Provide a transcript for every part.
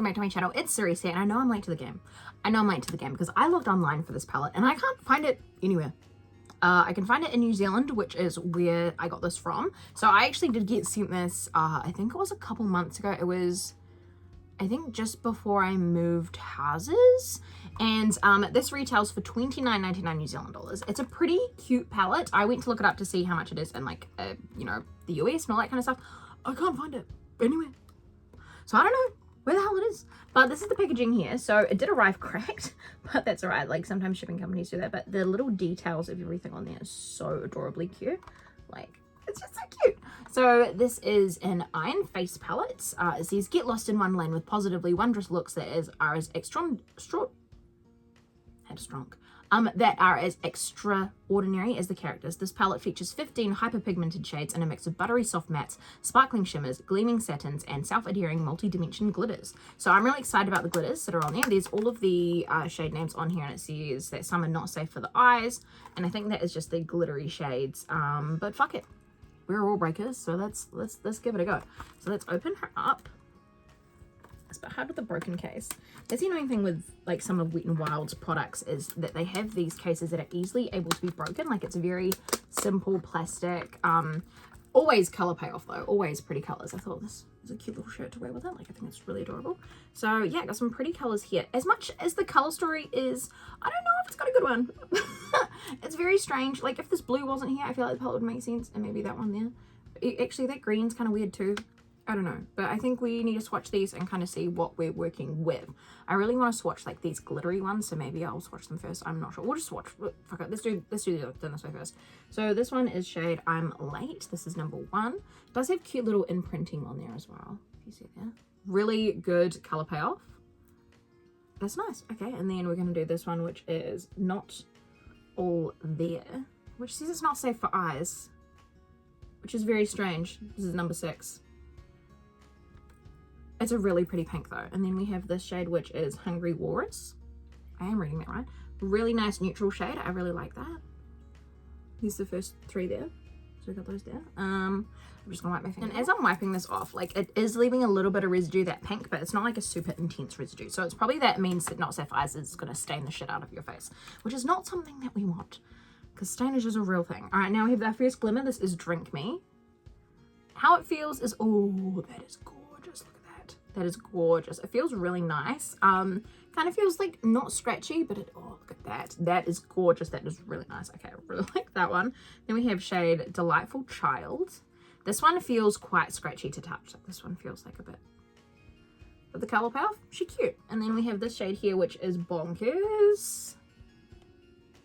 back to my channel. It's Cerise here, and I know I'm late to the game. Because I looked online for this palette and I can't find it anywhere. I can find it in New Zealand, which is where I got this from. So I actually did get sent this, I think it was a couple months ago. It was, I think, just before I moved houses. And this retails for $29.99 New Zealand dollars. It's a pretty cute palette. I went to look it up to see how much it is in, like, you know, the US and all that kind of stuff. I can't find it anywhere. So I don't know where the hell it is. But this is the packaging here. So it did arrive cracked, but that's all right. Like, sometimes shipping companies do that. But the little details of everything on there is so adorably cute. Like, it's just so cute. So this is an Iron Face palette. It says, get lost in Wonderland with positively wondrous looks that are as extraordinary as the characters. This palette features 15 hyper-pigmented shades and a mix of buttery-soft mattes, sparkling shimmers, gleaming satins, and self-adhering multi-dimension glitters. So I'm really excited about the glitters that are on there. There's all of the shade names on here, and it says that some are not safe for the eyes, and I think that is just the glittery shades. But fuck it, we're all breakers, so let's give it a go. So let's open her up. It's a bit hard with the broken case. That's the annoying thing with, like, some of Wet n Wild's products is that they have these cases that are easily able to be broken. Like, it's a very simple plastic. Always color payoff though. Always pretty colors. I thought this was a cute little shirt to wear with it. Like, I think it's really adorable. So yeah, got some pretty colors here. As much as the color story is, I don't know if it's got a good one. It's very strange. Like, if this blue wasn't here, I feel like the palette would make sense, and maybe that one there. Actually, that green's kind of weird too. I don't know, but I think we need to swatch these and kind of see what we're working with. I really want to swatch, like, these glittery ones, so maybe I'll swatch them first. I'm not sure. We'll just swatch. Fuck it. Let's do this way first. So this one is shade I'm Late. This is number 1. It does have cute little imprinting on there as well, if you see there. Really good color payoff. That's nice. Okay, and then we're going to do this one, which is Not All There, which says it's not safe for eyes, which is very strange. This is number 6. It's a really pretty pink though. And then we have this shade, which is Hungry Walrus. I am reading that right. Really nice neutral shade. I really like that. These are the first 3 there. So we got those there. I'm just gonna wipe my finger. And as I'm wiping this off, like, it is leaving a little bit of residue, that pink, but it's not like a super intense residue. So it's probably that means that Not Safe for Eyes is gonna stain the shit out of your face, which is not something that we want, because stainage is a real thing. All right, now we have our first glimmer. This is Drink Me. How it feels is, oh, that is gorgeous. Look at that. That is gorgeous. It feels really nice. Kind of feels like not scratchy, but it, oh, look at that. That is gorgeous. That is really nice. Okay, I really like that one. Then we have shade Delightful Child. This one feels quite scratchy to touch. Like, this one feels like a bit, but the color payoff, she cute. And then we have this shade here, which is Bonkers.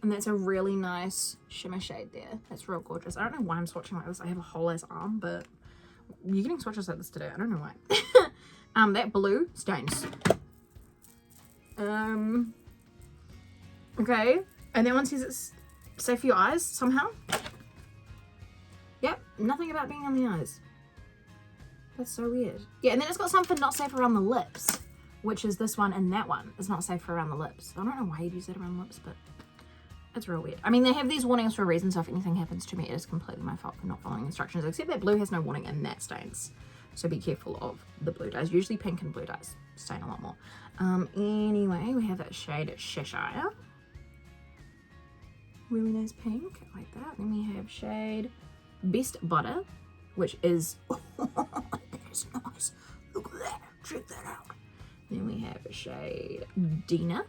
And that's a really nice shimmer shade there. That's real gorgeous. I don't know why I'm swatching like this. I have a whole ass arm, but you're getting swatches like this today. I don't know why. That blue stains. Okay. And that one says it's safe for your eyes somehow. Yep. Nothing about being on the eyes. That's so weird. Yeah, and then it's got something not safe around the lips, which is this one, and that one is not safe for around the lips. I don't know why you'd use that around the lips, but it's real weird. I mean, they have these warnings for a reason, so if anything happens to me, it is completely my fault for not following instructions, except that blue has no warning and that stains. So be careful of the blue dyes. Usually pink and blue dyes stain a lot more. Anyway, we have that shade Cheshire. Really nice pink, I like that. Then we have shade Best Butter, which is, oh, that is nice. Look at that, check that out. Then we have a shade Dina.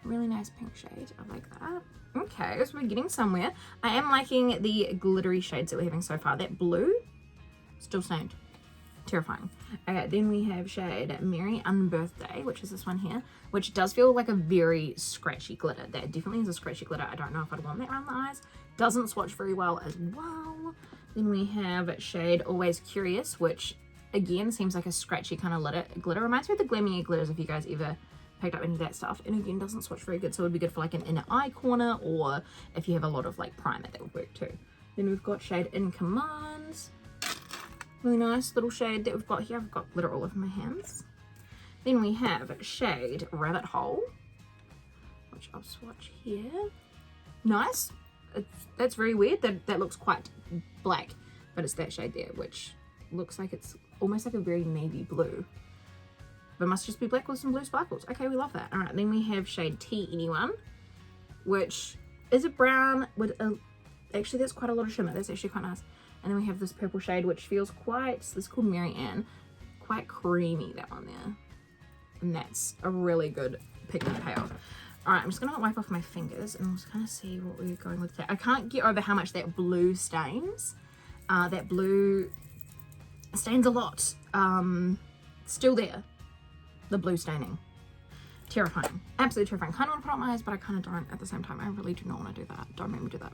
Really nice pink shade, I like that. Okay, so we're getting somewhere. I am liking the glittery shades that we're having so far. That blue, still stained. Terrifying. Okay, then we have shade Merry Unbirthday, which is this one here, which does feel like a very scratchy glitter. That definitely is a scratchy glitter. I don't know if I'd want that around the eyes. Doesn't swatch very well as well. Then we have shade Always Curious, which again seems like a scratchy kind of glitter. Reminds me of the gleaming glitters if you guys ever picked up any of that stuff. And again, doesn't swatch very good, so it would be good for like an inner eye corner, or if you have a lot of like primer, that would work too. Then we've got shade In Command. Really nice little shade that we've got here. I've got glitter all over my hands. Then we have shade Rabbit Hole, which I'll swatch here. Nice. That's very weird. That looks quite black, but it's that shade there, which looks like it's almost like a very navy blue. But it must just be black with some blue sparkles. Okay, we love that. All right, then we have shade T Anyone, which is a brown with a, actually that's quite a lot of shimmer. That's actually quite nice. And then we have this purple shade, which feels quite, this is called Mary Ann, quite creamy, that one there. And that's a really good pigment payoff. All right, I'm just gonna wipe off my fingers and we'll just kind of see what we're going with that. I can't get over how much that blue stains. That blue stains a lot. Still there, the blue staining. Terrifying, absolutely terrifying. Kind of want to put it on my eyes, but I kind of don't at the same time. I really do not want to do that. Don't make me do that.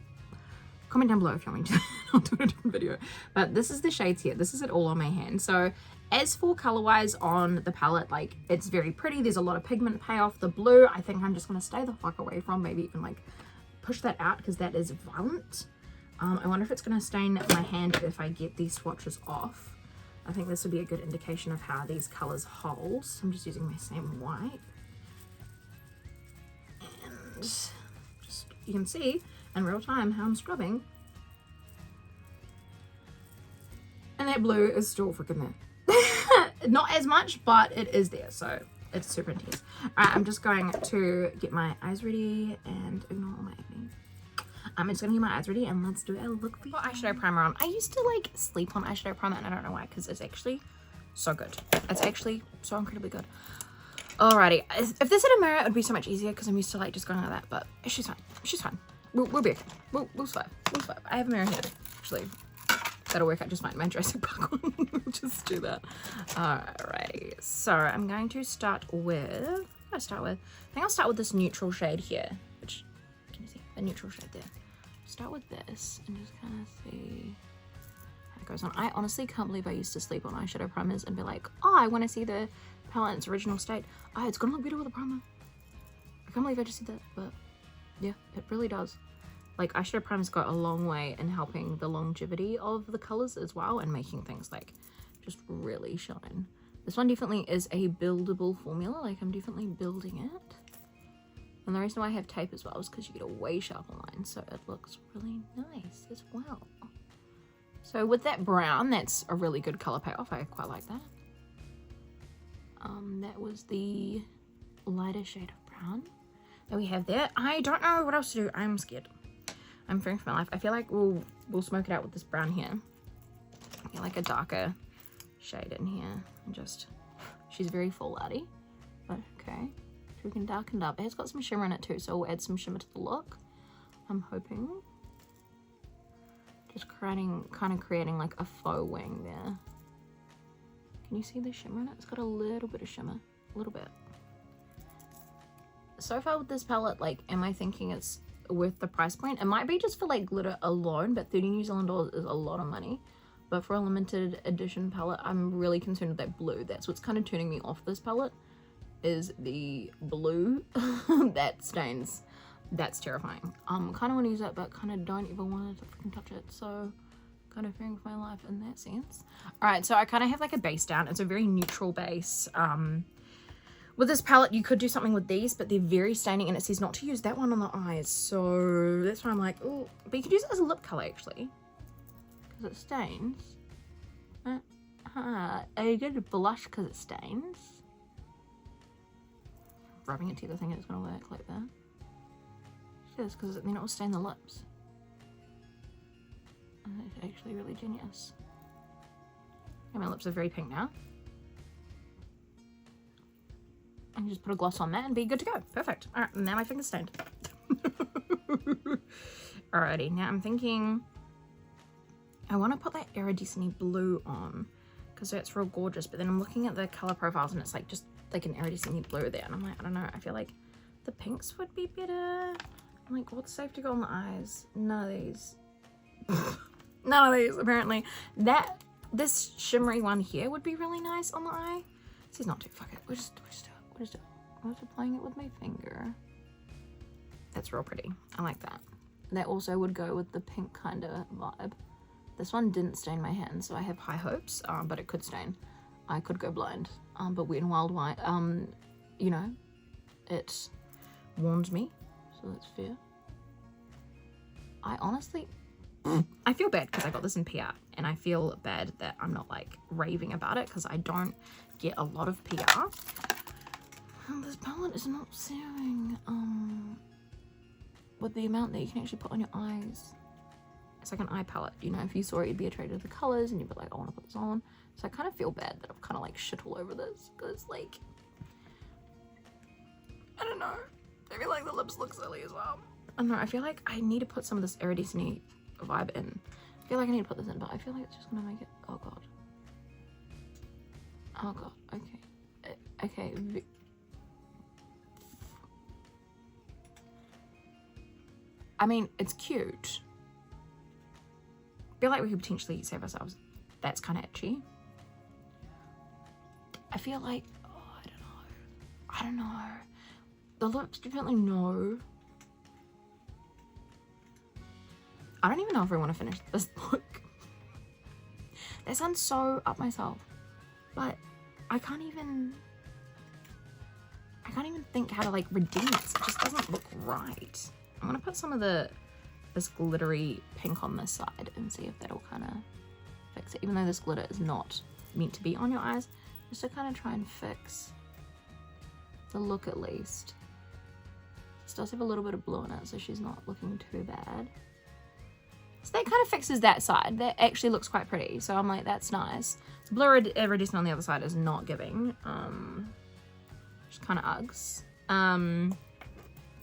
Comment down below if you want me to. I'll do a different video. But this is the shades here. This is it all on my hand. So as for color wise on the palette, like it's very pretty. There's a lot of pigment payoff. The blue, I think I'm just going to stay the fuck away from. Maybe even like push that out because that is violent. I wonder if it's going to stain my hand if I get these swatches off. I think this would be a good indication of how these colors hold. So I'm just using my same wipe. And just, you can see in real time how I'm scrubbing. And that blue is still freaking there. Not as much, but it is there. So it's super intense. All right, I'm just going to get my eyes ready and ignore all my acne. I'm just gonna get my eyes ready and let's do a look. Put eyeshadow primer on. I used to like sleep on eyeshadow primer and I don't know why, because it's actually so good. It's actually so incredibly good. Alrighty, if this had a mirror, it would be so much easier because I'm used to like just going like that, but she's fine. She's fine. We'll be okay. We'll survive. We'll survive. I have a mirror here, actually. That'll work out just fine. My Jurassic Park one. Just do that. Alrighty. So I'm going to start with, I think I'll start with this neutral shade here, which, can you see? The neutral shade there. Start with this and just kind of see how it goes on. I honestly can't believe I used to sleep on eyeshadow primers and be like, oh, I want to see the palette in its original state. Oh, it's gonna look better with a primer. I can't believe I just said that, but yeah, it really does. Like eyeshadow primers go a long way in helping the longevity of the colors as well and making things like just really shine. This one definitely is a buildable formula. Like I'm definitely building it. And the reason why I have tape as well is because you get a way sharper line, so it looks really nice as well. So with that brown, that's a really good color payoff. I quite like that. That was the lighter shade of brown that we have there. I don't know what else to do. I'm scared. I'm fearing for my life. I feel like we'll smoke it out with this brown here. Get like a darker shade in here and just, she's very full outy, but okay. So we can darken it up. It has got some shimmer in it too, so we'll add some shimmer to the look. I'm hoping. Just kind of creating like a faux wing there. Can you see the shimmer in it? It's got a little bit of shimmer, a little bit. So far with this palette, like, am I thinking it's worth the price point? It might be just for like glitter alone, but 30 New Zealand dollars is a lot of money. But for a limited edition palette, I'm really concerned with that blue. That's what's kind of turning me off this palette, is the blue that stains. That's terrifying. Kind of want to use it, but kind of don't ever want to freaking touch it. So kind of fearing for my life in that sense. All right, so I kind of have like a base down. It's a very neutral base. With this palette, you could do something with these, but they're very staining, and it says not to use that one on the eyes. So that's why I'm like, oh, but you could use it as a lip color actually, because it stains. A good blush because it stains. Rubbing it together, thinking it's gonna work like that. Just because then it will stain the lips. And it's actually really genius. And my lips are very pink now. And just put a gloss on that and be good to go. Perfect. All right, now my finger's stained. Alrighty, now I'm thinking I want to put that iridescent blue on because that's real gorgeous. But then I'm looking at the color profiles and it's like just like an iridescent blue there, and I'm like, I don't know. I feel like the pinks would be better. I'm like, what's safe to go on the eyes? None of these. None of these, apparently. This shimmery one here would be really nice on the eye. This is not too, fuck it. We'll just do it. We'll just do it. I'm just applying it with my finger. That's real pretty. I like that. That also would go with the pink kind of vibe. This one didn't stain my hand, so I have high hopes, but it could stain. I could go blind. But Wet n Wild White, you know, it warned me, so that's fair. I honestly, I feel bad because I got this in PR, and I feel bad that I'm not like raving about it because I don't get a lot of PR. And this palette is not serving with the amount that you can actually put on your eyes. It's like an eye palette, you know, if you saw it, you'd be attracted to the colors and you'd be like, I want to put this on. So I kind of feel bad that I've kind of like shit all over this because like, I don't know. I feel like the lips look silly as well. I don't know, I feel like I need to put some of this iridescent vibe in. I feel like I need to put this in, but I feel like it's just gonna make it, oh god. Oh god, okay. Okay. I mean, it's cute. I feel like we could potentially save ourselves. That's kind of itchy. I feel like, oh, I don't know. The lips definitely no. I don't even know if I want to finish this look. That sounds so up myself, but I can't even think how to like redeem it. It just doesn't look right. I'm gonna put some of this glittery pink on this side and see if that'll kind of fix it, even though this glitter is not meant to be on your eyes, just to kind of try and fix the look at least. This does have a little bit of blue in it, so she's not looking too bad. So that kind of fixes that side. That actually looks quite pretty, so I'm like, that's nice. The blue iridescent on the other side is not giving, just kind of Uggs.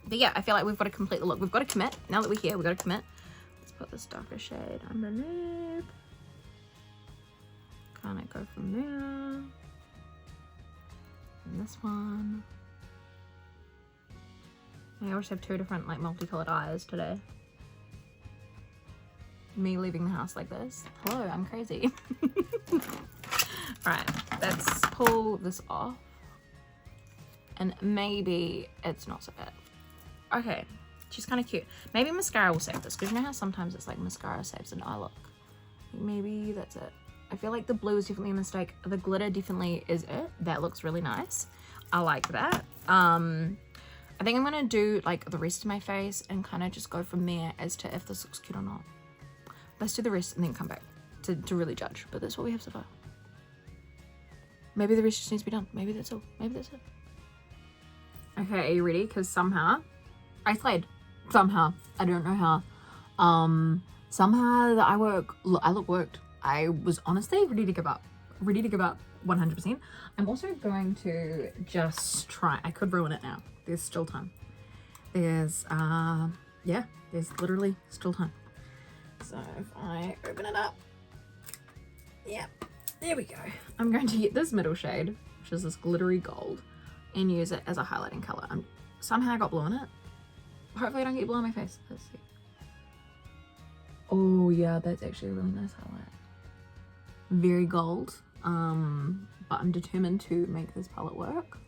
But yeah, I feel like we've got to complete the look. We've got to commit. Now that we're here, we've got to commit. Let's put this darker shade underneath. Kind of go from there. And this one. I always have two different like multicolored eyes today. Me leaving the house like this. Hello, I'm crazy. Alright, let's pull this off. And maybe it's not so bad. Okay, she's kind of cute. Maybe mascara will save this, because you know how sometimes it's like mascara saves an eye look. Maybe that's it. I feel like the blue is definitely a mistake. The glitter definitely is it. That looks really nice. I like that. I think I'm gonna do like the rest of my face and kind of just go from there as to if this looks cute or not. Let's do the rest and then come back to really judge. But that's what we have so far. Maybe the rest just needs to be done. Maybe that's all. Maybe that's it. Okay, are you ready? Because somehow I slayed. Somehow. I don't know how. Somehow the eye look worked. I was honestly ready to give up. Ready to give up 100%. I'm also going to just try. I could ruin it now. There's still time. There's, yeah, there's literally still time. So if I open it up, yeah, there we go. I'm going to get this middle shade, which is this glittery gold, and use it as a highlighting color. Somehow I got blue in it. Hopefully I don't get blue on my face. Let's see. Oh yeah, that's actually a really nice highlight. Very gold, but I'm determined to make this palette work.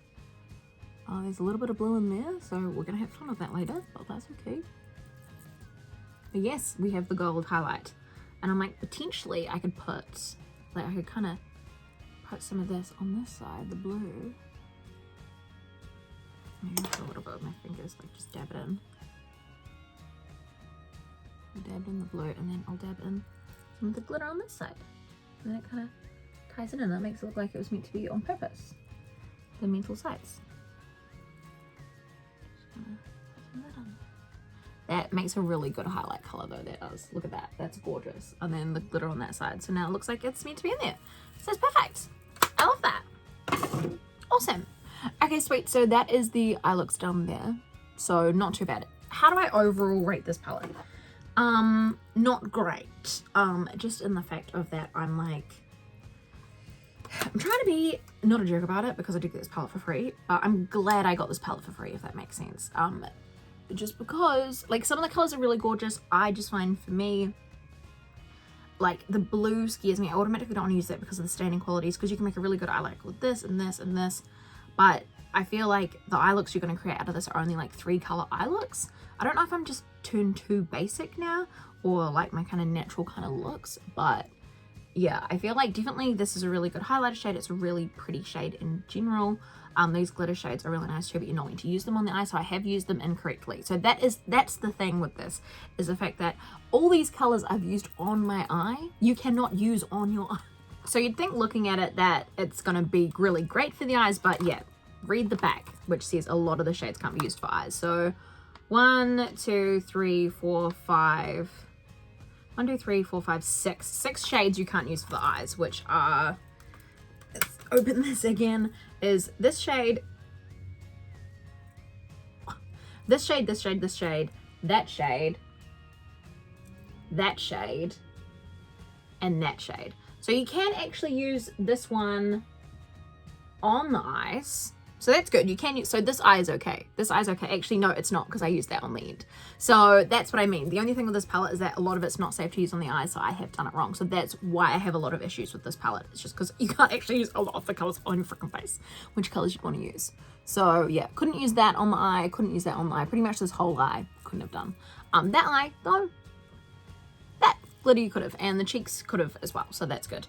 There's a little bit of blue in there, so we're gonna have fun with that later, but that's okay. But yes, we have the gold highlight, and I'm like, potentially I could put, like I could kind of put some of this on this side, the blue. Maybe put a little bit with my fingers, like just dab it in. Dab in the blue, and then I'll dab in some of the glitter on this side. And then it kind of ties it in. That makes it look like it was meant to be on purpose. The mental sides. Just gonna put some of that on. That makes a really good highlight color though, that does. Look at that, that's gorgeous. And then the glitter on that side. So now it looks like it's meant to be in there. So it's perfect. I love that. Awesome. Okay, sweet. So that is the eye looks done there. So not too bad. How do I overall rate this palette? Not great. Just in the fact of that I'm like, I'm trying to be not a jerk about it because I did get this palette for free, but I'm glad I got this palette for free, if that makes sense. Just because like some of the colors are really gorgeous. I just find for me, like the blue scares me. I automatically don't want to use that because of the staining qualities, because you can make a really good eye look with this and this and this, but I feel like the eye looks you're going to create out of this are only like 3 color eye looks. I don't know if I'm just turned too basic now or like my kind of natural kind of looks, but yeah, I feel like definitely this is a really good highlighter shade. It's a really pretty shade in general. These glitter shades are really nice too, but you're not meant to use them on the eye, so I have used them incorrectly. So that's the thing with this, is the fact that all these colors I've used on my eye, you cannot use on your eye. So you'd think looking at it that it's going to be really great for the eyes, but yeah, read the back, which says a lot of the shades can't be used for eyes. So 1, 2, 3, 4, 5, 1, 2, 3, 4, 5, 6. 6 shades you can't use for the eyes, which are, let's open this again, is this shade, this shade, this shade, this shade, that shade, that shade, and that shade. So you can actually use this one on the eyes. So that's good. You can use, so this eye is okay. This eye is okay. Actually, no, it's not, because I used that on the end. So that's what I mean. The only thing with this palette is that a lot of it's not safe to use on the eyes, so I have done it wrong. So that's why I have a lot of issues with this palette. It's just because you can't actually use a lot of the colors on your freaking face, which colors you want to use. So yeah, couldn't use that on the eye, couldn't use that on the eye. Pretty much this whole eye couldn't have done. That eye, though, that glitter you could have, and the cheeks could have as well, so that's good.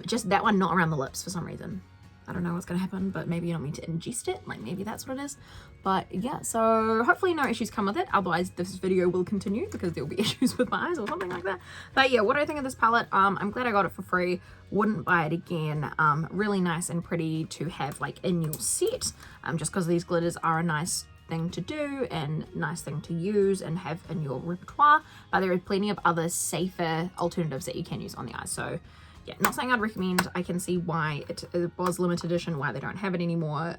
Just that one not around the lips for some reason. I don't know what's going to happen, but maybe you don't mean to ingest it. Like, maybe that's what it is. But yeah, so hopefully no issues come with it. Otherwise, this video will continue because there'll be issues with my eyes or something like that. But yeah, what do I think of this palette? I'm glad I got it for free. Wouldn't buy it again. Really nice and pretty to have like in your set. Just because these glitters are a nice thing to do and nice thing to use and have in your repertoire. But there are plenty of other safer alternatives that you can use on the eyes. So yeah, not something I'd recommend. I can see why it was limited edition, why they don't have it anymore.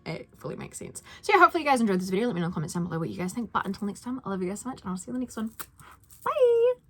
It fully makes sense. So yeah, hopefully you guys enjoyed this video. Let me know in the comments down below what you guys think. But until next time, I love you guys so much, and I'll see you in the next one. Bye!